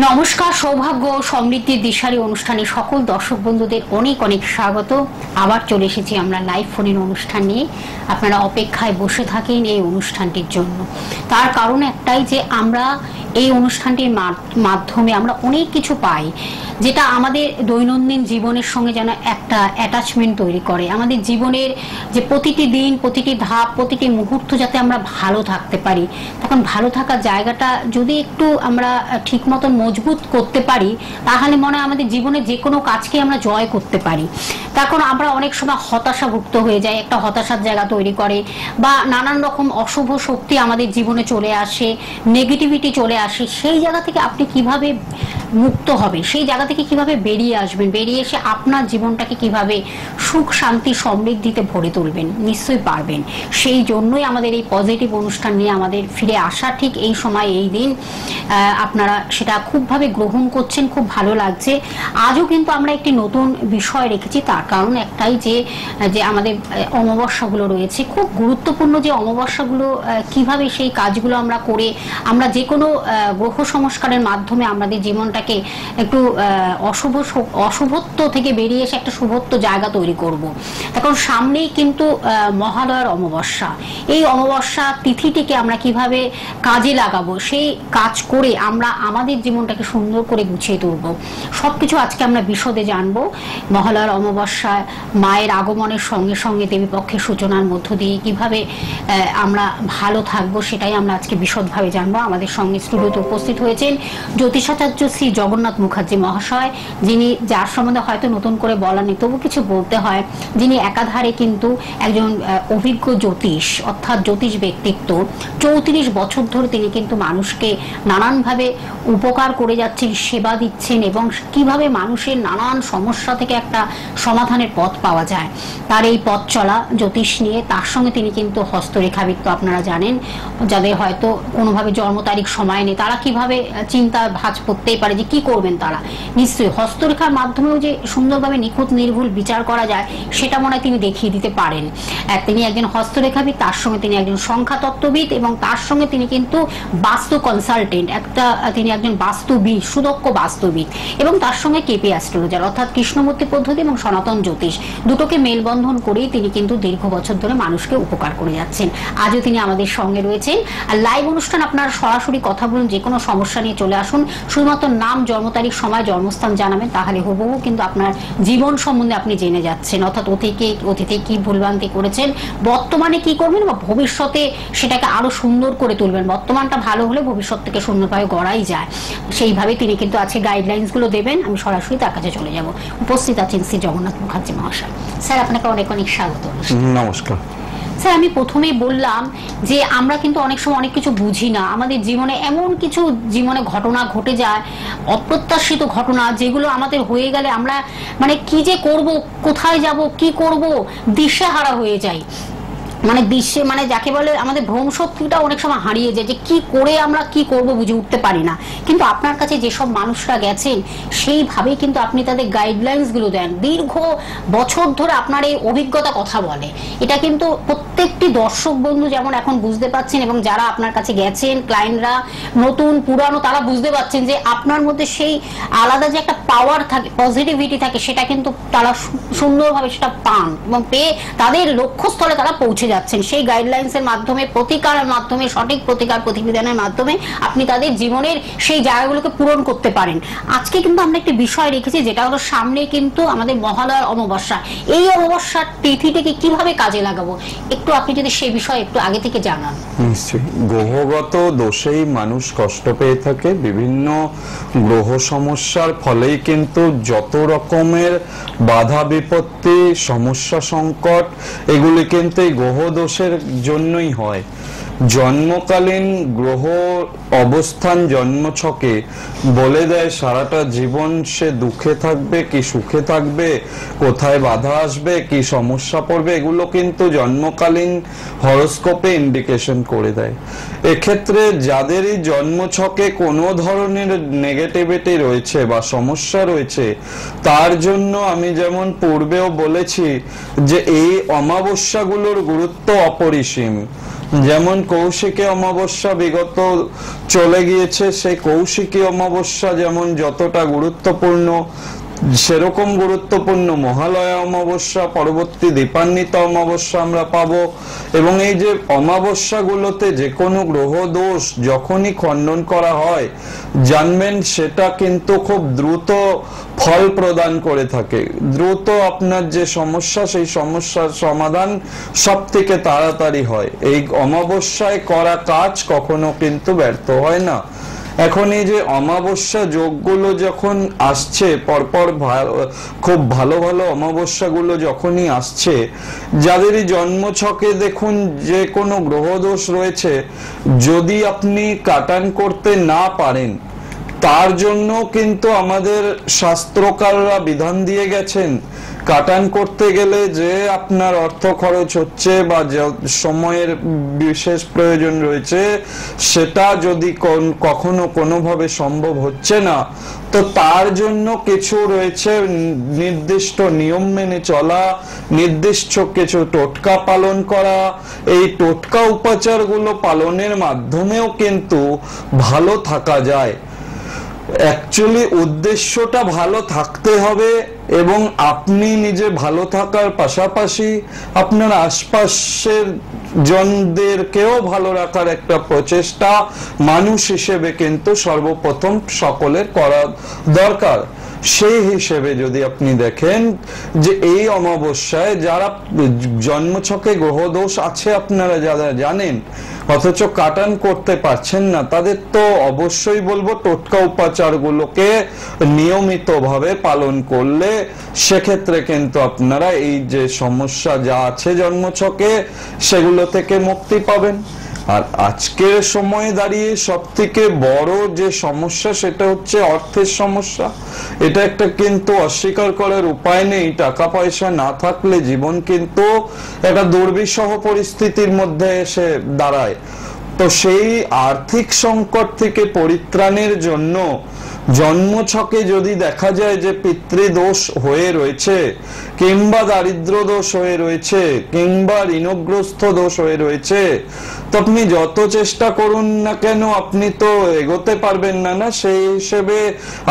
নমস্কার, সৌভাগ্য সমৃদ্ধির দিশারি অনুষ্ঠানে সকল দর্শক বন্ধুদের অনেক অনেক স্বাগত। আবার চলে এসেছি আমরা লাইভ ফোনের অনুষ্ঠান নিয়ে। আপনারা অপেক্ষায় বসে থাকেন এই অনুষ্ঠানটির জন্য। তার কারণ একটাই যে আমরা এই অনুষ্ঠানটির মাধ্যমে আমরা অনেক কিছু পাই, যেটা আমাদের দৈনন্দিন জীবনের সঙ্গে যেন একটা অ্যাটাচমেন্ট তৈরি করে। আমাদের জীবনের যে প্রতিটি দিন, প্রতিটি ধাপ, প্রতিটি মুহূর্ত যাতে আমরা ভালো থাকতে পারি, তখন ভালো থাকার জায়গাটা যদি একটু আমরা ঠিক মতন মজবুত করতে পারি, তাহলে মনে হয় আমাদের জীবনে যে কোনো কাজকে আমরা জয় করতে পারি। তার কারণ আমরা অনেক সময় হতাশাভুক্ত হয়ে যাই, একটা হতাশার জায়গা তৈরি করে, বা নানান রকম অশুভ শক্তি আমাদের জীবনে চলে আসে, নেগেটিভিটি চলে আসে। সেই জায়গা থেকে আপনি কিভাবে মুক্ত হবে, সেই জায়গা থেকে কিভাবে বেরিয়ে আসবেন, বেরিয়ে এসে আপনার জীবনটাকে কিভাবে সুখ শান্তি সমৃদ্ধিতে ভরে তুলবেন, নিশ্চয়ই পারবেন। সেই জন্যই আমাদের এই পজিটিভ অনুষ্ঠান নিয়ে আমাদের ফিরে আসা, ঠিক এই সময়, এই দিন আপনারা সেটা খুবভাবে গ্রহণ করছেন, খুব ভালো লাগছে। আজও কিন্তু আমরা একটি নতুন বিষয় রেখেছি, তার কারণ একটাই যে আমাদের অমাবস্যাগুলো রয়েছে, খুব গুরুত্বপূর্ণ যে অমাবস্যাগুলো, কিভাবে সেই কাজগুলো আমরা করে আমরা যে কোনো গ্রহ সংস্কারের মাধ্যমে আমাদের জীবনটাকে একটু অশুভত্ব থেকে বেরিয়ে এসে একটা শুভত্ব জায়গা তৈরি করব। এখন সামনেই কিন্তু মহালয়ার অমাবস্যা। এই অমাবস্যা তিথিটিকে আমরা কিভাবে কাজে লাগাবো, সেই কাজ করে আমরা আমাদের জীবনটাকে সুন্দর করে গুছিয়ে তুলব, সবকিছু আজকে আমরা বিশদে জানবো। মহালয়ার অমাবস্যায় মায়ের আগমনের সঙ্গে সঙ্গে দেবীপক্ষের সূচনার মধ্য দিয়ে কিভাবে আমরা ভালো থাকবো, সেটাই আমরা আজকে বিশদভাবে জানবো। আমাদের সঙ্গে স্টুডিওতে উপস্থিত হয়েছেন জ্যোতিষাচার্য শ্রী জগন্নাথ মুখার্জি মহাশয়, যিনি, যার সম্বন্ধে হয়তো নতুন করে বলা নেই, তবু কিছু বলতে হয়, যিনি একাধারে কিন্তু একজন অভিজ্ঞ জ্যোতিষ, অর্থাৎ জ্যোতিষ ব্যক্তিত্ব। 34 বছর ধরে তিনি কিন্তু মানুষকে নানানভাবে উপকার করে যাচ্ছেন, সেবা দিচ্ছেন, এবং কিভাবে মানুষের নানান সমস্যা থেকে একটা সমাধানের পথ পাওয়া যায়, তার এই পথ চলা জ্যোতিষ নিয়ে। তার সঙ্গে তিনি কিন্তু হস্তরেখাবিত্ত, আপনারা জানেন, যাদের হয়তো কোনোভাবে জন্ম তারিখ সময় নেই, তারা কিভাবে চিন্তা ভাঁজ করতেই পারে যে কি করবেন তারা। নিশ্চয়ই হস্তরেখার মাধ্যমেও যে সুন্দরভাবে নিখুঁত নির্ভুল বিচার করা যায়, সেটা মনে হয় তিনি দেখিয়ে দিতে পারেন। তিনি একজন হস্তরেখাবিদ, তার সঙ্গে তিনি একজন সংখ্যাতত্ত্ববিদ, এবং তার সঙ্গে তিনি কিন্তু বাস্তু কনসালটেন্ট, তিনি একজন বাস্তুবিদ, সুদক্ষ বাস্তুবিদ, এবং তার সঙ্গে কেপি অ্যাস্ট্রোলজার, অর্থাৎ কৃষ্ণমূর্তি পদ্ধতি এবং সনাতন জ্যোতিষ, দুটোকে মেলবন্ধন করেই তিনি কিন্তু দীর্ঘ বছর ধরে মানুষকে উপকার করে যাচ্ছেন। আজও তিনি আমাদের সঙ্গে রয়েছেন। আর লাইভ অনুষ্ঠান আপনারা সরাসরি কথা বলুন, যে কোনো সমস্যা নিয়ে চলে আসুন, শুধুমাত্র নাম, জন্ম তারিখ, সময়, জন্মস্থান জানাবেন, তাহলে হুবহু কিন্তু আপনার জীবন সম্বন্ধে আপনি জেনে যাচ্ছেন, অর্থাৎ অতীতে কি ভুলভ্রান্তি করেছেন, বর্তমানে কি করবেন, বা ভবিষ্যতে সেটাকে আরো সুন্দর করে তুলবেন। বর্তমানটা ভালো হলে ভবিষ্যৎ থেকে সুন্দরভাবে গড়াই যায়, সেইভাবে তিনি কিন্তু আজকে গাইডলাইন্স গুলো দেবেন। আমি সরাসরি তার কাছে চলে যাব। উপস্থিত আছেন শ্রী জগন্নাথ মুখার্জি মহাশয়। স্যার, আপনাকে অনেক অনেক স্বাগত। নমস্কার স্যার, আমি প্রথমেই বললাম যে আমরা কিন্তু অনেক সময় অনেক কিছু বুঝি না। আমাদের জীবনে এমন কিছু জীবনে ঘটনা ঘটে যায়, অপ্রত্যাশিত ঘটনা, যেগুলো আমাদের হয়ে গেলে আমরা মানে কি যে করব, কোথায় যাব, কি করব, দিশেহারা হয়ে যাই। মানে যাকে বলে আমাদের ভ্রম শক্তিটা অনেক সময় হারিয়ে যায়, যে কি করে আমরা কি করব বুঝে উঠতে পারি না। কিন্তু আপনার কাছে যেসব মানুষরা গেছেন, সেইভাবেই কিন্তু আপনি তাদের গাইডলাইন্স গুলো দেন। দীর্ঘ বছর ধরে আপনার এই অভিজ্ঞতা কথা বলে। এটা কিন্তু প্রত্যেকটি দর্শক বন্ধু যেমন এখন বুঝতে পাচ্ছেন, এবং যারা আপনার কাছে গেছেন, ক্লায়েন্টরা নতুন পুরানো, তারা বুঝতে পাচ্ছেন যে আপনার মধ্যে সেই আলাদা যে একটা পাওয়ার থাকে, পজিটিভিটি থাকে, সেটা কিন্তু তারা সুন্দরভাবে সেটা পান, এবং পেয়ে তাদের লক্ষ্যস্থলে তারা পৌঁছে যাচ্ছেন। সেই গাইডলাইন্স এর মাধ্যমে, প্রতিকারের মাধ্যমে, সঠিক প্রতিকার প্রতিবিধানের মাধ্যমে আপনি তাদের জীবনের সেই জায়গাগুলোকে পূরণ করতে পারেন। আজকে কিন্তু আমরা একটি বিষয় রেখেছি, যেটা হলো সামনে কিন্তু আমাদের মহালয়ার অমাবস্যা। এই অমাবস্যার তিথিটাকে কিভাবে কাজে লাগাবো, একটু আপনি যদি সেই বিষয়ে একটু আগে থেকে জানান। নিশ্চয়ই। গ্রহগত দোষেই মানুষ কষ্ট পেয়ে থাকে। বিভিন্ন গ্রহ সমস্যার ফলেই কিন্তু যত রকমের বাধা বিপত্তি, সমস্যা, সংকট, এগুলি কিন্তু এই গ্রহ দোষের জন্যই হয়। জন্মকালীন গ্রহ অবস্থান জন্মছকে বলে দেয় সারাটা জীবন সে দুঃখে থাকবে কি সুখে থাকবে, কোথায় বাধা আসবে, কি সমস্যা পড়বে, এগুলো কিন্তু জন্মকালীন হরোস্কোপে ইন্ডিকেশন করে দেয়। এক্ষেত্রে যাদেরই জন্মছকে কোনো ধরনের নেগেটিভিটি রয়েছে বা সমস্যা রয়েছে, তার জন্য আমি যেমন পূর্বেও বলেছি যে এই অমাবস্যাগুলোর গুরুত্ব অপরিসীম। যেমন কৌশিকী অমাবস্যা বিগত চলে গিয়েছে, সেই কৌশিকী অমাবস্যা যেমন যতটা গুরুত্বপূর্ণ, সেরকম গুরুত্বপূর্ণ মহালয়া অমাবস্যা, পরবর্তী দীপান্বিতা অমাবস্যা আমরা পাবো। এবং এই যে অমাবস্যাগুলোতে যে কোনো গ্রহ দোষ যখনই খণ্ডন করা হয়, জানবেন সেটা কিন্তু খুব দ্রুত ফল প্রদান করে থাকে। দ্রুত আপনার যে সমস্যা, সেই সমস্যার সমাধান সব থেকে তাড়াতাড়ি হয়। এই অমাবস্যায় করা কাজ কখনো কিন্তু ব্যর্থ হয় না। এখন এই যে অমাবস্যা যোগগুলো যখন আসছে পরপর, খুব ভালো ভালো অমাবস্যাগুলো যখনই আসছে, যাদেরই জন্মছকে দেখুন যে কোনো গ্রহদোষ রয়েছে, যদি আপনি কাটান করতে না পারেন, তার জন্য কিন্তু আমাদের শাস্ত্রকাররা বিধান দিয়ে গেছেন, কাটান করতে গেলে যে আপনার অর্থ খরচ হচ্ছে বা সময়ের বিশেষ প্রয়োজন রয়েছে, সেটা যদি কখনো কোনোভাবে সম্ভব হচ্ছে না, তো তার জন্য কিছু রয়েছে নির্দিষ্ট নিয়ম মেনে চলা, নির্দিষ্ট কিছু টোটকা পালন করা। এই টোটকা উপাচারগুলো পালনের মাধ্যমেও কিন্তু ভালো থাকা যায়। অ্যাকচুয়ালি উদ্দেশ্যটা ভালো থাকতে হবে, এবং আপনি নিজে ভালো থাকার পাশাপাশি আপনার আশপাশের জনদেরকেও ভালো রাখার একটা প্রচেষ্টা মানুষ হিসেবে কিন্তু সর্বপ্রথম সকলের করা দরকার। সেই হিসেবে যদি আপনি দেখেন যে এই অমাবস্যায় যারা জন্মছকে গ্রহদোষ আছে আপনারা যারা জানেন, অথচ কাটান করতে পারছেন না, তাদের তো অবশ্যই বলবো টোটকা উপাচারগুলোকে নিয়মিতভাবে পালন করলে সেক্ষেত্রে কিন্তু আপনারা এই যে সমস্যা যা আছে জন্মছকে, সেগুলো থেকে মুক্তি পাবেন। আর আজকের সময়ে দাঁড়িয়ে সব থেকে বড় যে সমস্যা, সেটা হচ্ছে অর্থের সমস্যা। এটা একটা কিন্তু অস্বীকার করার উপায় নেই। টাকা পয়সা না থাকলে জীবন কিন্তু একটা দুর্বিষহ পরিস্থিতির মধ্যে এসে দাঁড়ায়। তো সেই আর্থিক সংকট থেকে পরিত্রাণের জন্য জন্মছকে যদি দেখা যায় যে পিতৃদোষ হয়ে রয়েছে, কিংবা দারিদ্র দোষ হয়ে রয়েছে, কিংবা ঋণগ্রস্ত দোষ হয়ে রয়েছে, তো আপনি যত চেষ্টা করুন না কেন আপনি তো এগোতে পারবেন না। না সেই হিসেবে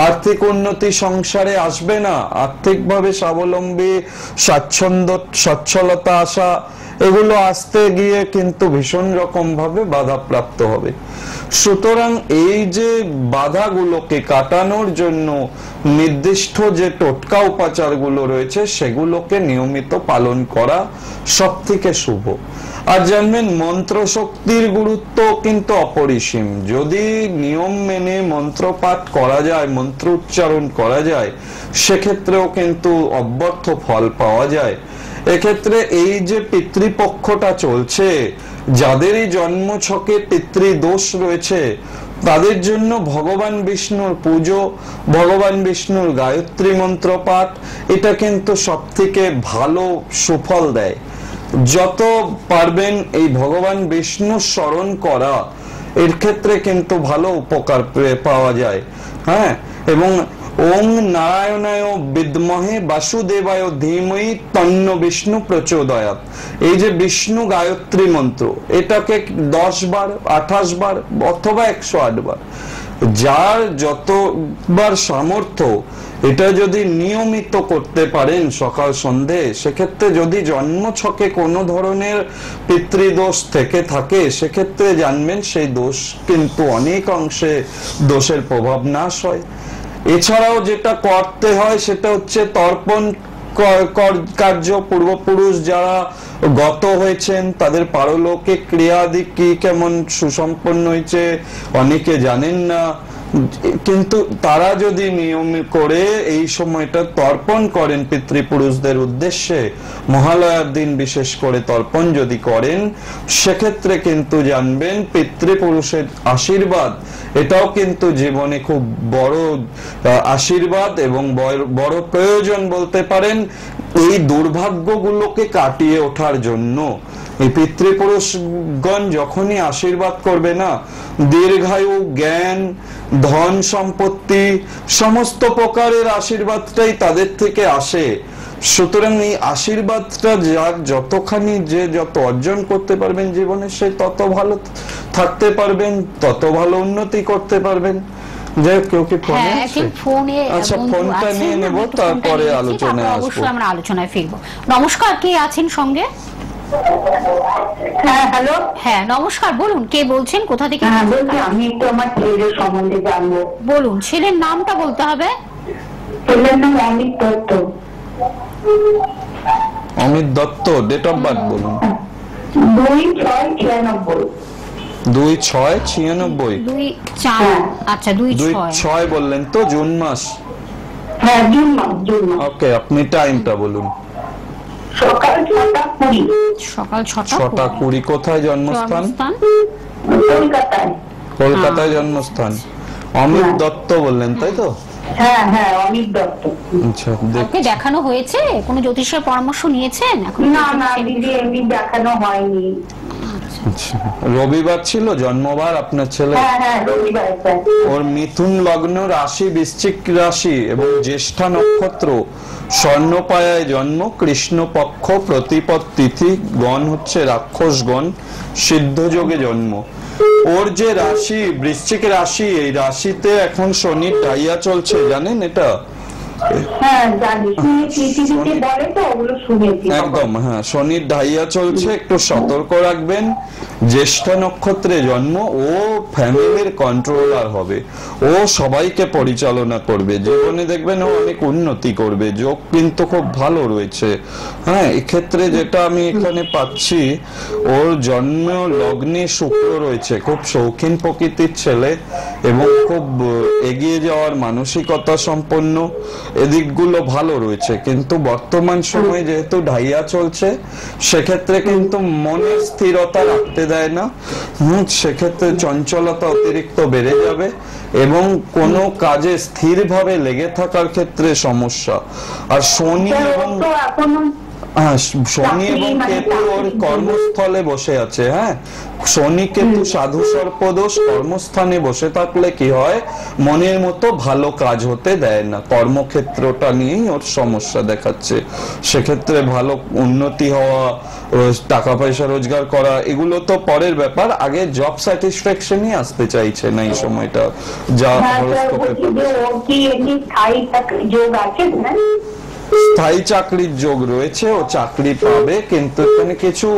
আর্থিক উন্নতি সংসারে আসবে না। আর্থিকভাবে স্বাবলম্বী, স্বাচ্ছন্দ্য, সচ্ছলতা আসা, এগুলো আসতে গিয়ে কিন্তু ভীষণ রকম ভাবে বাধাপ্রাপ্ত হবে। সুতরাং এই যে বাধাগুলোকে কাটানোর জন্য নির্দিষ্ট যে টোটকা উপাচারগুলো রয়েছে, সেগুলোকে নিয়মিত পালন করা সব থেকে শুভ। আর জানবেন মন্ত্র শক্তির গুরুত্ব কিন্তু অপরিসীম। যদি নিয়ম মেনে মন্ত্র পাঠ করা যায়, মন্ত্র উচ্চারণ করা যায়, সেক্ষেত্রেও কিন্তু অব্যর্থ ফল পাওয়া যায়। এক্ষেত্রে এই যে পিতৃপক্ষটা চলছে, যাদেরই জন্মছকে পিতৃদোষ রয়েছে, তাদের জন্য ভগবান বিষ্ণুর পুজো, ভগবান বিষ্ণুর গায়ত্রী মন্ত্র পাঠ, এটা কিন্তু সব থেকে ভালো সুফল দেয়। যত পারবেন এই ভগবান বিষ্ণুর স্মরণ করা, এর ক্ষেত্রে কিন্তু ভালো উপকার পাওয়া যায়। হ্যাঁ, এবং ওং নারায়ণায় বিদ্মহে বাসুদেবায় ধীমহি তন্ন বিষ্ণু প্রচোদয়াৎ, এই যে বিষ্ণু গায়ত্রী মন্ত্র, এটাকে 10 বার, 28 বার অথবা 108 বার, যার যতবার সামর্থ্য, এটা যদি নিয়মিত করতে পারেন সকাল সন্ধে, সেক্ষেত্রে যদি জন্মছকে কোনো ধরনের পিতৃদোষ থেকে থাকে, সেক্ষেত্রে জানবেন সেই দোষ কিন্তু অনেক অংশে দোষের প্রভাব নাশ হয়। এছাড়াও যেটা করতে হয় সেটা হচ্ছে তর্পণ কার্য। পূর্বপুরুষ যারা গত হয়েছেন, তাদের পারলৌকিক ক্রিয়াদি কি কেমন সুসম্পন্ন হয়েছে অনেকে জানেন না, কিন্তু তারা যদি নিয়ম করে এই সময়টা তর্পণ করেন পিতৃপুরুষদের উদ্দেশ্যে, মহালয়ার দিন বিশেষ করে তর্পণ যদি করেন, সেক্ষেত্রে কিন্তু জানবেন পিতৃপুরুষের আশীর্বাদ, এটাও কিন্তু জীবনে খুব বড় আশীর্বাদ এবং বড় প্রয়োজন বলতে পারেন এই দুর্ভাগ্যগুলোকে কাটিয়ে ওঠার জন্য। এই পিতৃপুরুষগণ যখনই আশীর্বাদ করবে না, দীর্ঘায়ু, জ্ঞান, ধন সম্পত্তি, সমস্ত প্রকারের আশীর্বাদটাই তাদের থেকে আসে। সুতরাং এই আশীর্বাদটা যার যতখানি যে যত অর্জন করতে পারবেন জীবনে, সে তত ভালো থাকতে পারবেন, তত ভালো উন্নতি করতে পারবেন। যে কেউ কি ফোনে আছে? আচ্ছা, ফোনটা নিয়ে নেব, তারপরে আলোচনায় আসবো। অবশ্যই আমরা আলোচনায় ফিরবো। নমস্কার, কে আছেন সঙ্গে? হ্যাঁ, হ্যালো। হ্যাঁ নমস্কার, বলুন কে বলছেন, কোথা থেকে? বলছি, আমি একটু আমার ছেলের সম্বন্ধে জানবো। বলুন, ছেলের নামটা বলতে হবে। ছেলের নাম Amit Dutta. Amit Dutta, date of birth বলুন। 2/6/96। 2/6/96। 2/4। আচ্ছা, 2/6 বললেন তো, জুন মাস? হ্যাঁ, জুন মাস। ওকে, আপনি টাইমটা বলুন। সকাল 6:20। সকাল 6:20। কোথায় জন্মস্থান? কলকাতায়। কলকাতায় জন্মস্থান। অমিত দত্ত বললেন, তাই তো? হ্যাঁ হ্যাঁ, অমিত দত্ত। আচ্ছা, ওকে, দেখানো হয়েছে? কোনো জ্যোতিষের পরামর্শ নিয়েছেন এখন? না না দিদি, এমনি দেখানো হয়নি। আচ্ছা, রবিবার ছিল জন্মবার আপনার ছেলে? হ্যাঁ হ্যাঁ, রবিবার। ওর মিথুন লগ্ন, রাশি বৃশ্চিক রাশি এবং জ্যেষ্ঠা নক্ষত্র, স্বর্ণপায়ায় জন্ম, কৃষ্ণপক্ষ, প্রতিপদ তিথি, গণ হচ্ছে রাক্ষস গণ, সিদ্ধ যোগে জন্ম। ওর যে রাশি বৃশ্চিক রাশি, এই রাশিতে এখন শনির ঢাইয়া চলছে, জানেন এটা? হ্যাঁ জানি, টিভিতে বলে তো, ওগুলো শুনেছি। একদম, হ্যাঁ, শনির ঢাইয়া চলছে, একটু সতর্ক রাখবেন। জ্যেষ্ঠা নক্ষত্রে জন্ম, ও ফ্যামিলির কন্ট্রোলার হবে, ও সবাইকে পরিচালনা করবে, জীবনে দেখবেন ও অনেক উন্নতি করবে, যোগ কিন্তু খুব ভালো রয়েছে। হ্যাঁ, এক্ষেত্রে যেটা আমি এখানে পাচ্ছি, ওর জন্ম লগ্নে শুক্র রয়েছে, খুব শৌখিন প্রকৃতির ছেলে এবং খুব এগিয়ে যাওয়ার মানসিকতা সম্পন্ন, এদিকগুলো ভালো রয়েছে। কিন্তু বর্তমান সময়ে যেহেতু ঢাইয়া চলছে, সেক্ষেত্রে কিন্তু মনের স্থিরতা রাখতে দেয় না। সেক্ষেত্রে চঞ্চলতা অতিরিক্ত বেড়ে যাবে এবং কোনো কাজে স্থিরভাবে লেগে থাকার ক্ষেত্রে সমস্যা। আর শনি এবং কেতু ওর কর্মস্থলে বসে আছে। হ্যাঁ, শনি কেতু সাধু সর্পদোষ, কর্মস্থানে বসে থাকলে কি হয়, মনের মতো ভালো কাজ হতে দেয় না, কর্মক্ষেত্রটা নিয়েই ওর সমস্যা দেখাচ্ছে। সেক্ষেত্রে ভালো উন্নতি হওয়া, টাকা পয়সা রোজগার করা, এগুলো তো পরের ব্যাপার, আগে জব স্যাটিসফ্যাকশনই আসতে চাইছে না এই সময়টা, যা হরোস্কোপে স্থায়ী চাকরির যোগ রয়েছে, ও চাকরি পাবে, কিন্তু এখানে কিছু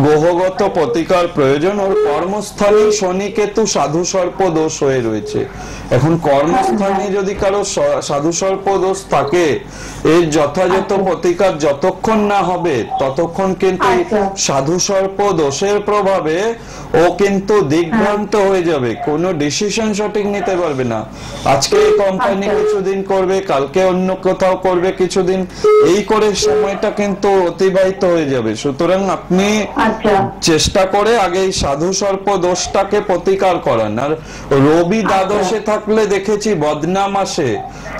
গ্রহগত প্রতিকার প্রয়োজন। ওর কর্মস্থানে শনি কেতু সাধু সর্প দোষ হয়ে রয়েছে। এখন কর্মস্থানে যদি কারো সাধু সর্প দোষ থাকে, এর যথাযথ প্রতিকার যতক্ষণ না হবে ততক্ষণ কিন্তু সাধু সর্প দোষের প্রভাবে ও কিন্তু দিগ্ভ্রান্ত হয়ে যাবে, কোনো ডিসিশন সঠিক নিতে পারবে না। আজকে এই কোম্পানি কিছুদিন করবে, কালকে অন্য কোথাও করবে কিছুদিন, এই করে সময়টা কিন্তু অতিবাহিত হয়ে যাবে। সুতরাং আপনি চেষ্টা করে আগে এই সাধু সর্প দোষটাকে প্রতিকার করান। আর রবি দ্বাদশে থাকলে দেখেছি বদনাম আসে।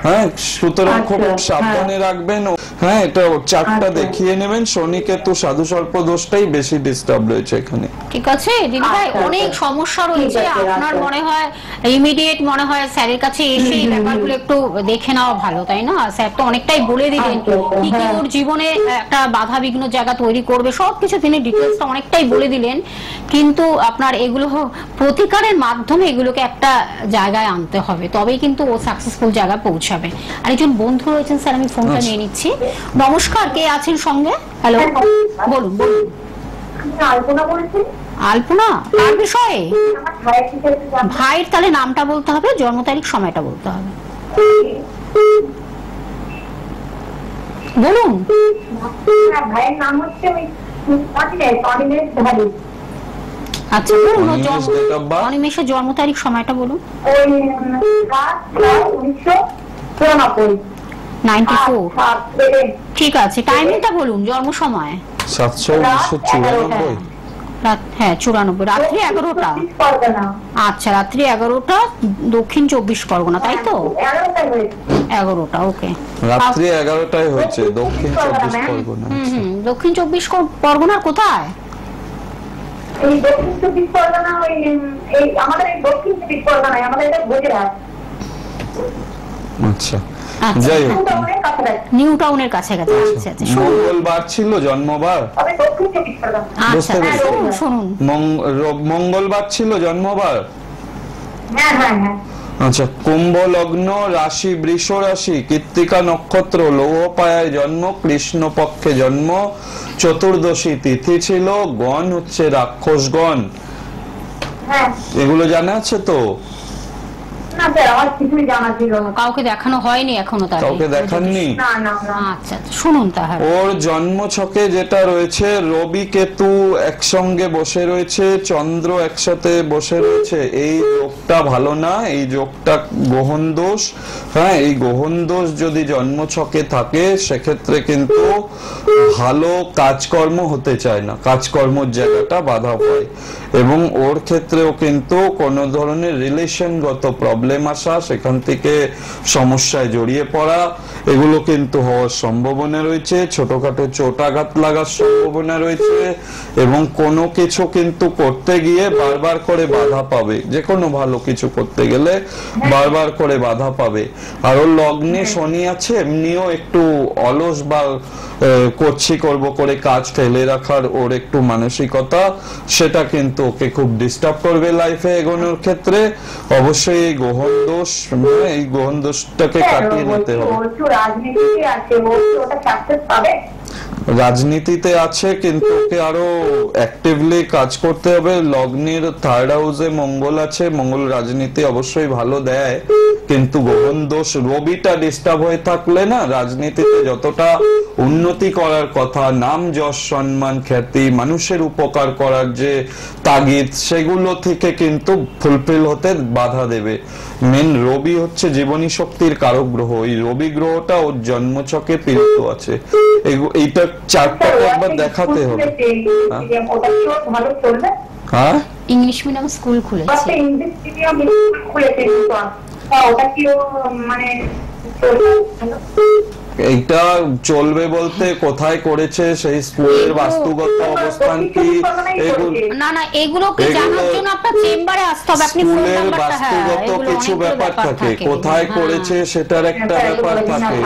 হ্যাঁ, সুতরাং খুব সাবধানে রাখবেন। হ্যাঁ, এটা চারটা দেখিয়ে নেবেন। শনি কেতু সাধু সর্প দোষটাই বেশি ডিস্টার্ব রয়েছে এখানে। ঠিক আছে দিদি ভাই, অনেক সমস্যা রয়েছে। আপনার মনে হয় ইমিডিয়েট মনে হয় স্যারের কাছে এসে এই ব্যাপারগুলো একটু দেখে নেওয়া ভালো, তাই না? স্যার তো অনেকটাই বলে দিলেন কি কি ওর জীবনে একটা বাধা বিঘ্ন জায়গা তৈরি করবে, সবকিছু তিনি ডিটেলসটা অনেকটাই বলে দিলেন। কিন্তু আপনার এগুলো প্রতিকারের মাধ্যমে এগুলোকে একটা জায়গায় আনতে হবে, তবেই কিন্তু ও সাকসেসফুল জায়গায় পৌঁছাবে। আর একজন বন্ধু রয়েছেন, স্যার আমি ফোনটা নিয়ে নিচ্ছি। নমস্কার, কে আছেন সঙ্গে? হ্যালো, বলুন বলুন। আলপনা, কার বিষয়ে? ভাইয়ের তাহলে নামটা বলতে হবে, জন্ম তারিখ, সময়টা বলতে হবে। বলুন। ভাইয়ের নাম হচ্ছে আচ্ছা বলুন, অনিমেষের জন্ম তারিখ, সময়টা বলুন। 94। ঠিক আছে, টাইমিংটা বলুন, জন্ম সময়। 7/1994। হ্যাঁ 94, রাত্রি 11টা। আচ্ছা, রাত্রি 11টা, দক্ষিণ 24 পরগনা, তাই তো? 11টা, ওকে। রাত্রি 11টায় হয়েছে, দক্ষিণ 24 পরগনা। দক্ষিণ 24 পরগনার কোথায়? এই দক্ষিণ 24 পরগনা, ওই আমাদের এই দক্ষিণ 24 পরগনায়, আমাদের এটা গুজরাট। আচ্ছা, আচ্ছা। যাই হোক, অনেক কাছাকাছি। নিউ টাউনের কাছাকাছি। আচ্ছা আচ্ছা শুনুন। মঙ্গলবার ছিল জন্মবার? তবে দক্ষিণ চব্বিশ পরগনা। আচ্ছা বুঝতে পেরেছি। শুনুন শুনুন। মঙ্গলবার ছিল জন্মবার? হ্যাঁ হ্যাঁ হ্যাঁ। আচ্ছা, কুম্ভ লগ্ন, রাশি বৃষ রাশি, কৃত্তিকা নক্ষত্র, লৌহপায়ায় জন্ম, কৃষ্ণ পক্ষে জন্ম, চতুর্দশী তিথি ছিল, গণ হচ্ছে রাক্ষসগণ। হ্যাঁ। এগুলো জানা আছে তো? না স্যার, আমার কিছুই জানা ছিল না। কাউকে দেখানো হয়নি এখনো তাহলে? কাউকে দেখাননি? না না না। আচ্ছা আচ্ছা, শুনুন তাহলে। ওর জন্ম ছকে যেটা রয়েছে, রবি কেতু একসঙ্গে বসে রয়েছে, চন্দ্র একসাথে বসে রয়েছে, এই যোগটা ভালো না, এই যোগটা গ্রহণ দোষ। হ্যাঁ, এই গ্রহণ দোষ যদি জন্ম ছকে থাকে সেক্ষেত্রে কিন্তু ভালো কাজকর্ম হতে চায় না, কাজকর্মের জায়গাটা বাধা পায়, এবং ওর ক্ষেত্রেও কিন্তু কোনো ধরনের রিলেশনগত প্রবলেম আসা, সেখান থেকে সমস্যায় জড়িয়ে পড়া, এগুলো কিন্তু হওয়ার সম্ভাবনা রয়েছে। ছোটখাটো চোটাঘাত লাগার সম্ভাবনা রয়েছে, এবং কোনো কিছু কিন্তু করতে গিয়ে বারবার করে বাধা পাবে, যে কোনো ভালো কিছু করতে গেলে বারবার করে বাধা পাবে। আর ওর লগ্নে শনি আছে, এমনিও একটু অলস বা করছি করব করে কাজ ফেলে রাখার ওর একটু মানসিকতা, সেটা কিন্তু ওকে খুব ডিস্টার্ব করবে লাইফে এগোনোর ক্ষেত্রে। অবশ্যই এই গ্রহণ দোষ, এই গ্রহণ দোষটাকে কাটিয়ে নিতে হবে। রাজনীতিতে আছে, ওটা সাকসেস পাবে? রাজনীতিতে আছে, কিন্তু ওকে আরো অ্যাক্টিভলি কাজ করতে হবে। লগ্নের থার্ড হাউসে মঙ্গল আছে, মঙ্গল রাজনীতি অবশ্যই ভালো দেয়, কিন্তু গ্রহণ দোষ, রবিটা ডিস্টার্ব হয়ে থাকলে না, রাজনীতিতে যতটা উন্নতি করার কথা, নাম যশ সম্মান খ্যাতি, মানুষের উপকার করার যে তাগিদ, সেগুলো থেকে কিন্তু ফুলফিল হতে বাধা দেবে। মেন রবি হচ্ছে জীবনী শক্তির কারক গ্রহ, এই রবি গ্রহটা ওর জন্মছকে পীড়িত আছে। এইটা চারটাকে একবার দেখাতে হবে। ওটা কি ওর ভালো চলবে? হ্যাঁ, ইংলিশ মিডিয়াম স্কুল খুলেছে। একটা ইংলিশ মিডিয়াম স্কুল খুলেছে, কিন্তু ওটা কি ও মানে চলবে? এইটা চলবে বলতে কোথায় করেছে, সেই স্কুলের বাস্তুগত অবস্থান কি, এগুলো না না, এগুলোকে জানার জন্য আপনার চেম্বারে আসতে হবে। আপনি ফোন স্কুলের নাম্বারটা, হ্যাঁ, বাস্তুগত এগুলো কিছু অনেকগুলো ব্যাপার থাকে, কোথায় হ্যাঁ। করেছে সেটার একটা ব্যাপার থাকে।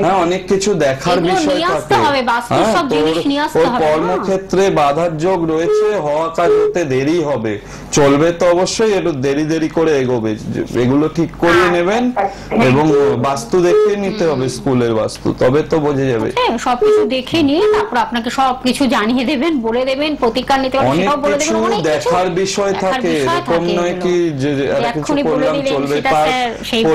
হ্যাঁ, অনেক কিছু দেখার এগুলো বিষয় নিয়ে আসতে থাকে। হবে, বাস্তু হ্যাঁ, সব তো জিনিস নিয়ে আসতে ওর হবে, কর্মক্ষেত্রে বাধার যোগ রয়েছে, হওয়া কাজ হতে দেরি হবে, চলবে তো অবশ্যই, একটু দেরি দেরি করে এগোবে। এগুলো ঠিক করিয়ে নেবেন, এবং বাস্তু দেখিয়ে নিতে হবে, স্কুলের বাস্তু, তবে তো বোঝা যাবে। হ্যাঁ, সবকিছু দেখে নিয়ে তারপর আপনাকে সবকিছু জানিয়ে দেবেন, বলে দেবেন, প্রতিকার নিতে হবে, অনেক সেটাও বলে কিছু দেবেন। অনেক কিছু দেখার বিষয় থাকে, এরকম নয় কি যে একটা কিছু করলাম চলবে, তার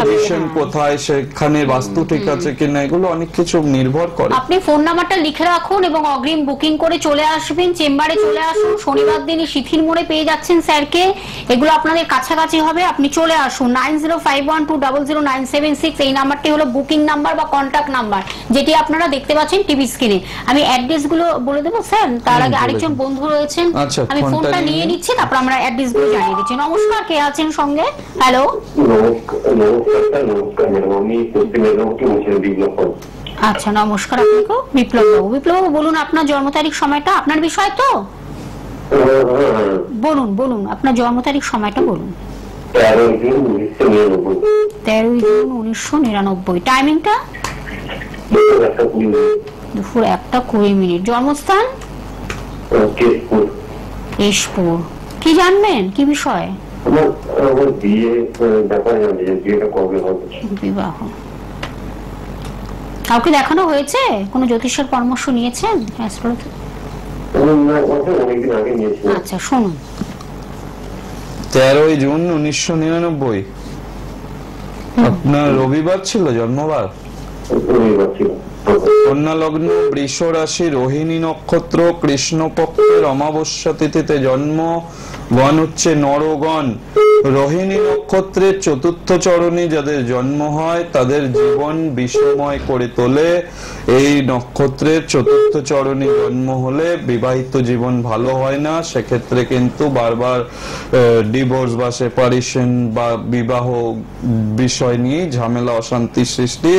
পজিশন কোথায়, সেখানে বাস্তু ঠিক আছে কিনা, এগুলো অনেক কিছু নির্ভর করে। আপনি ফোন নাম্বারটা লিখে রাখুন এবং অগ্রিম বুকিং করে চলে আসবেন, চেম্বারে চলে আসুন। শনিবার দিনই শিথির মোড়ে পেয়ে যাচ্ছেন স্যারকে, এগুলো আপনাদের কাছাকাছি হবে। আপনি চলে আসুন। 9051200976, এই নাম্বারটি হলো বুকিং নাম্বার বা কন্ট্যাক্ট নাম্বার, যেটি আপনারা দেখতে পাচ্ছেন টিভি স্ক্রিনে। আমি অ্যাড্রেস গুলো বলে দেবো স্যার, তার আগে আরেকজন বন্ধু রয়েছেন, আচ্ছা, আমি ফোনটা নিয়ে নিচ্ছি, তারপর আমরা অ্যাড্রেস গুলো জানিয়ে দিচ্ছি। নমস্কার, কে আছেন সঙ্গে? হ্যালো, আচ্ছা নমস্কার আপনাকে, বিপ্লব বাবু। বিপ্লব বাবু বলুন আপনার জন্ম তারিখ সময়টা, আপনার বিষয় তো বলুন, বলুন আপনার জন্ম তারিখ সময়টা বলুন। 13 জুন 1999, টাইমিংটা দুপুর 1:20। জন্মস্থান কেশপুর। কি জানবেন, কি বিষয়? বিবাহ। কাউকে দেখানো হয়েছে? কোনো জ্যোতিষের পরামর্শ নিয়েছেন? আচ্ছা শুনুন। 13 জুন 1999 আপনার রবিবার ছিল জন্মবার? কন্যা লগ্ন, বৃষ রাশি, রোহিণী নক্ষত্র, কৃষ্ণপক্ষের অমাবস্যা তিথিতে জন্ম, গণ হচ্ছে নরগণ। রোহিণী নক্ষত্রের চতুর্থ চরণে যাদের জন্ম হয় তাদের জীবন বিষময় করে তোলে। এই নক্ষত্রের চতুর্থ চরণে জন্ম হলে বিবাহিত জীবন ভালো হয় না, সেক্ষেত্রে কিন্তু বারবার ডিভোর্স বা সেপারেশন বা বিবাহ বিষয় নিয়ে ঝামেলা, অশান্তি সৃষ্টি,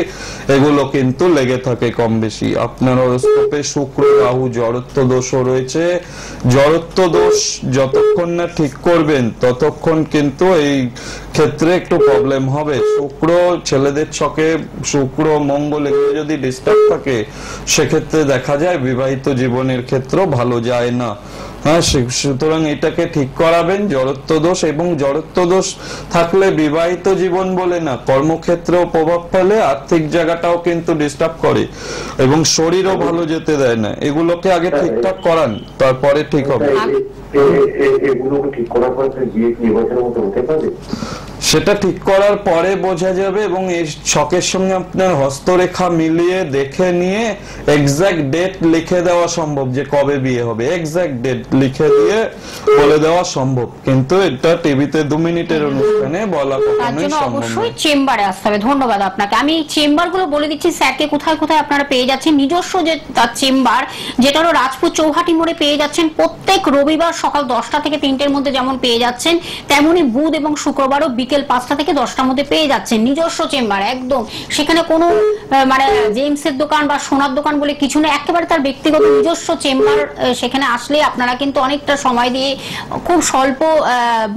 এগুলো কিন্তু লেগে থাকে কম বেশি। আপনার হরোস্কোপে শুক্র রাহু জড়ত্ব দোষও রয়েছে। জড়ত্ব দোষ যতক্ষণ না ঠিক করবেন ততক্ষণ কিন্তু কিন্তু এই ক্ষেত্রে একটু প্রবলেম হবে। শুক্র ছেলেদের ছকে শুক্র মঙ্গল এগুলো যদি ডিস্টার্ব থাকে সেক্ষেত্রে দেখা যায় বিবাহিত জীবনের ক্ষেত্রেও ভালো যায় না। হ্যাঁ, সুতরাং এটাকে ঠিক করাবেন। জড়ত্ব দোষ, এবং জড়ত্ব দোষ থাকলে বিবাহিত জীবন বলে না, কর্মক্ষেত্রেও প্রভাব ফেলে, আর্থিক জায়গাটাও কিন্তু ডিস্টার্ব করে এবং শরীরও ভালো যেতে দেয় না। এগুলোকে আগে ঠিকঠাক করান, তারপরে ঠিক হবে। এগুলোকে ঠিক করার পরে বিয়ে কি এবছরের মতো হতে পারে? সেটা ঠিক করার পরে বোঝা যাবে, এবং এই ছকের সঙ্গে আপনার হস্তরেখা মিলিয়ে দেখে নিয়ে এক্সাক্ট ডেট লিখে দেওয়া সম্ভব যে কবে বিয়ে হবে, এক্সাক্ট ডেট লিখে দিয়ে বলে দেওয়া সম্ভব, কিন্তু এটা টিভিতে 2 মিনিটের অনুষ্ঠানে বলা কখনোই সম্ভব নয়। অবশ্যই চেম্বারে আসতে হবে। ধন্যবাদ আপনাকে। আমি চেম্বার গুলো বলে দিচ্ছি স্যারকে, কোথায় কোথায় আপনারা পেয়ে যাচ্ছেন। নিজস্ব যে তার চেম্বার, যেটা হলো রাজপুত চৌহাটি মোড়ে পেয়ে যাচ্ছেন প্রত্যেক রবিবার সকাল 10টা থেকে 3টের মধ্যে যেমন পেয়ে যাচ্ছেন, তেমনি বুধ এবং শুক্রবারও বিকেল 5টা থেকে 10টার মধ্যে পেয়ে যাচ্ছেন। নিজস্ব চেম্বার একদম, সেখানে কোনো মানে জেমসের দোকান বা সোনার দোকান বলে কিছু না, একেবারে তার ব্যক্তিগত নিজস্ব চেম্বার। সেখানে আসলে আপনারা কিন্তু অনেকটা সময় দিয়ে খুব স্বল্প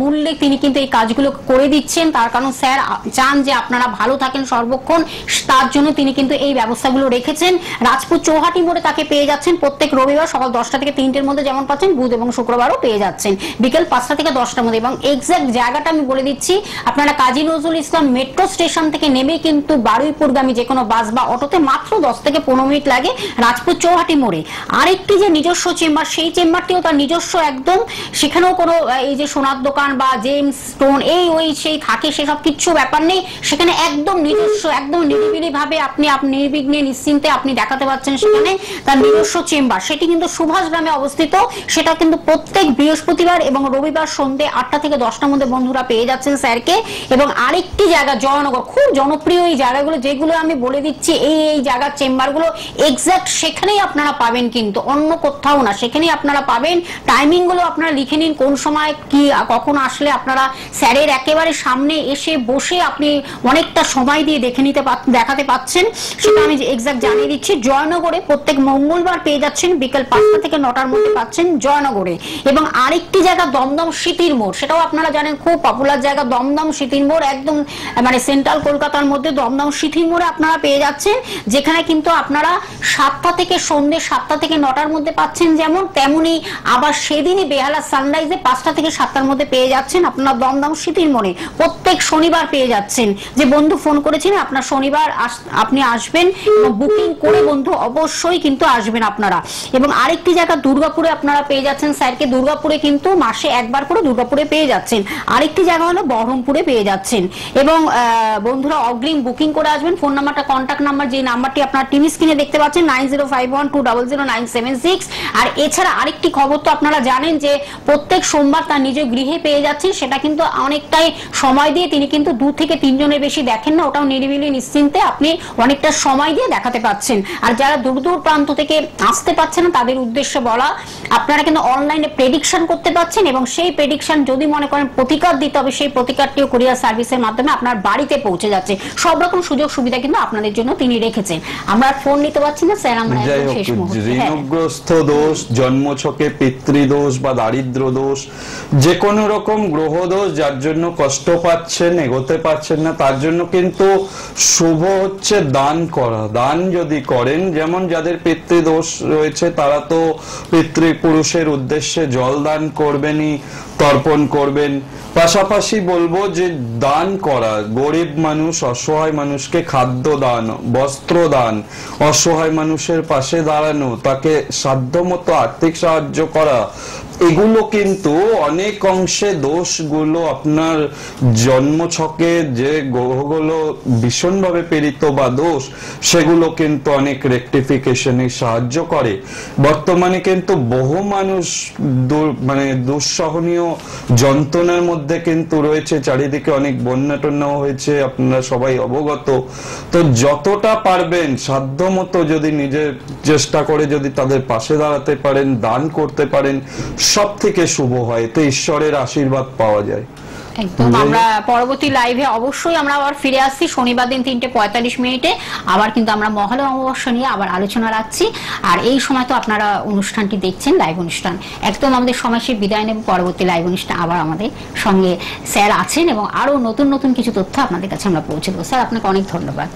মূল্যে তিনি কিন্তু এই কাজগুলো করে দিচ্ছেন। তার কারণ স্যার চান যে আপনারা ভালো থাকেন সর্বক্ষণ, তার জন্য তিনি কিন্তু এই ব্যবস্থাগুলো রেখেছেন। রাজপুত চৌহাটি মোড়ে তাকে পেয়ে যাচ্ছেন প্রত্যেক রবিবার সকাল 10টা থেকে 3টের মধ্যে যেমন পাচ্ছেন, বুধ এবং শুক্রবারও পেয়ে যাচ্ছেন বিকেল 5টা থেকে 10টার মধ্যে। এবং এক্সাক্ট জায়গাটা আমি বলে দিচ্ছি, আপনারা কাজী নজরুল ইসলাম মেট্রো স্টেশন থেকে নেমে কিন্তু বারুইপুরগামী যে কোনো বাস বা অটোতে মাত্র 10 থেকে 15 মিনিট লাগে রাজপুত চৌহাটি মোড়ে। আরেকটি যে নিজস্ব চেম্বার, সেই চেম্বারটিও তার নিজস্ব একদম, সেখানেও কোনো এই যে সোনার দোকান বা জেমস স্টোন এই ওই সেই থাকে সেসব কিচ্ছু ব্যাপার নেই। সেখানে একদম নিজস্ব, একদম নিরিবিলি ভাবে আপনি নির্বিঘ্নে নিশ্চিন্তে আপনি দেখাতে পাচ্ছেন সেখানে তার নিজস্ব চেম্বার। সেটি কিন্তু সুভাষ গ্রামে অবস্থিত। সেটা কিন্তু প্রত্যেক বৃহস্পতিবার এবং রবিবার সন্ধ্যে 8টা থেকে 10টার মধ্যে বন্ধুরা পেয়ে যাচ্ছেন স্যারকে। এবং আরেকটি জায়গা জয়নগর, খুব জনপ্রিয় এই জায়গাগুলো যেগুলো আমি বলে দিচ্ছি, এই জায়গার চেম্বারগুলো এক্সাক্ট সেখানেই আপনারা পাবেন, কিন্তু অন্য কোথাও না, সেখানেই আপনারা পাবেন। টাইমিং গুলো আপনারা লিখে নিন, কোন সময় কি কখন আসলে আপনারা স্যারের একেবারে সামনে এসে বসে আপনি অনেকটা সময় দিয়ে দেখাতে পাচ্ছেন, সেটা আমি এক্সাক্ট জানিয়ে দিচ্ছি। জয়নগরে প্রত্যেক মঙ্গলবার পেয়ে যাচ্ছেন বিকেল 5টা থেকে 9টার মধ্যে পাচ্ছেন জয়নগরে। এবং আরেকটি জায়গা দমদম স্মৃতির মোড়, সেটাও আপনারা জানেন খুব পপুলার জায়গা দমদম স্মৃতির মোড়, একদম মানে সেন্ট্রাল কলকাতার মধ্যে দমদম স্মৃতির মোড়ে আপনারা পেয়ে যাচ্ছেন, যেখানে কিন্তু আপনারা 7টা থেকে সন্ধ্যে 7টা থেকে 9টার মধ্যে পাচ্ছেন যেমন, তেমনি আবার সেদিনই বেহালা সানরাইজে 5টা থেকে 7টার মধ্যে পেয়ে যাচ্ছেন আপনারা দমদম স্মৃতির মোড়ে। প্রত্যেক শনিবার পেয়ে যাচ্ছেন। যে বন্ধু ফোন করেছেন আপনার শনিবার আপনি আসবেন এবং বুকিং করে বন্ধু অবশ্যই কিন্তু আসবেন আপনারা। এবং আরেকটি জায়গা দুর্গাপুরে আপনারা পেয়ে যাচ্ছেন স্যারকে, দুর্গাপুরে কিন্তু মাসে একবার করে দুর্গাপুরে পেয়ে যাচ্ছেন। আরেকটি জায়গা হলো বহরমপুরে পেয়ে যাচ্ছেন। এবং বন্ধুরা অগ্রিম বুকিং করে আসবেন। ফোন নাম্বারটা, কন্ট্যাক্ট নাম্বার যে নাম্বারটি আপনারা টিভি স্ক্রিনে দেখতে পাচ্ছেন 9051200976। আর এছাড়া আরেকটি খবর তো আপনারা জানেন যে প্রত্যেক সোমবার তার নিজ গৃহে পেয়ে যাচ্ছেন। সেটা কিন্তু অনেকটাই সময় দিয়ে তিনি কিন্তু 2 থেকে 3 জনের বেশি দেখেন না, ওটাও নিরিবিলি নিশ্চিন্তে আপনি অনেকটা সময় দিয়ে দেখাতে পাচ্ছেন। আর যারা দূর দূর প্রান্ত থেকে আসতে পারছেন না তাদের উদ্দেশ্যে বলা, আপনারা কিন্তু অনলাইনে প্রেডিকশন করতে পারছেন এবং সেই প্রেডিকশন যদি মনে করেন প্রতিকার দিতে হবে, সেই প্রতিকারটিও কুরিয়ার সার্ভিসের মাধ্যমে আপনার বাড়িতে পৌঁছে যাচ্ছে। সব রকম সুযোগ সুবিধা কিন্তু আপনাদের জন্য তিনি রেখেছেন। আমরা ফোন নিতে পারছি না স্যার, আমরা শেষ মুহূর্তে ঋণগ্রস্ত দোষ, জন্মছকে পিতৃদোষ বা দারিদ্র দোষ, যে কোনো রকম গ্রহ দোষ যার জন্য কষ্ট পাচ্ছেন, এগোতে পারছেন না, তার জন্য কিন্তু শুভ হচ্ছে দান করা। দান যদি করেন, যেমন যাদের পিতৃদোষ রয়েছে তারা তো পিতৃপুরুষের উদ্দেশ্যে জল দান করবেনই, তর্পণ করবেন। পাশাপাশি বলবো যে দান করা, গরিব মানুষ অসহায় মানুষকে খাদ্য দান, বস্ত্র দান, অসহায় মানুষের পাশে দাঁড়ানো, তাকে সাধ্যমতো আর্থিক সাহায্য করা, এগুলো কিন্তু অনেক অংশে দোষগুলো আপনার জন্মছকে যে গ্রহগুলো ভীষণভাবে পীড়িত বা দোষ, সেগুলো কিন্তু অনেক রেকটিফিকেশনে সাহায্য করে। বর্তমানে কিন্তু বহু মানুষ মানে দুঃসহনীয় যন্ত্রণার মধ্যে কিন্তু রয়েছে, চারিদিকে অনেক বন্যা টন্যাও হয়েছে, আপনারা সবাই অবগত। তো যতটা পারবেন সাধ্যমতো যদি নিজের চেষ্টা করে যদি তাদের পাশে দাঁড়াতে পারেন, দান করতে পারেন, সব থেকে শুভ হয়, তো ঈশ্বরের আশীর্বাদ পাওয়া যায়। একদম। আমরা পরবর্তী লাইভে অবশ্যই আমরা আবার ফিরে আসছি শনিবার দিন 3:45 আবার কিন্তু আমরা মহালয়া অমাবস্যা নিয়ে আবার আলোচনা রাখছি। আর এই সময় তো আপনারা অনুষ্ঠানটি দেখছেন, লাইভ অনুষ্ঠান। একদম আমাদের সময় শেষ, বিদায় নেব। পরবর্তী লাইভ অনুষ্ঠান আবার আমাদের সঙ্গে স্যার আছেন এবং আরো নতুন নতুন কিছু তথ্য আপনাদের কাছে আমরা পৌঁছে দেবো। স্যার, আপনাকে অনেক ধন্যবাদ।